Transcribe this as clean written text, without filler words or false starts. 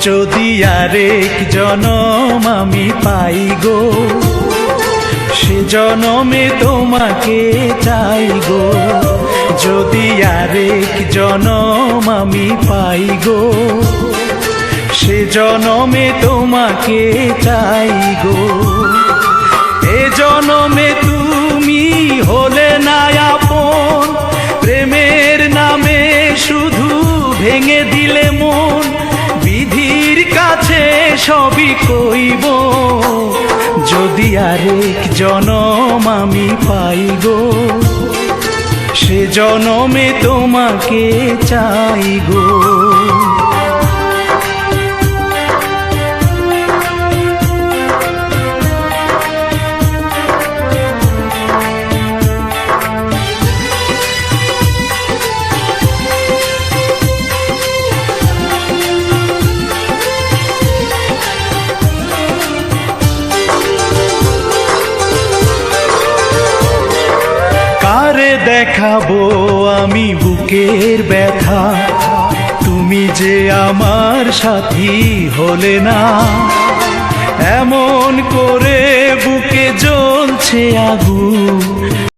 যদি আরেক জনম আমি পাই গো, সে জনমে তোমাকে চাই গো। যদি আরেক জনম আমি পাই গো, সে জনমে তোমাকে চাই গো। এ জনমে তুমি হলে না আপন, প্রেমের নামে শুধু ভেঙে দিলে মন। বিধির কাছে সবই কইব, যদি আরেক জনম আমি পাই গো, সে জনমে তোমাকে চাই গো। কারে দেখাবো আমি বুকের ব্যথা, তুমি যে আমার সাথী হলে না। এমন করে বুকে জ্বলছে আগুন,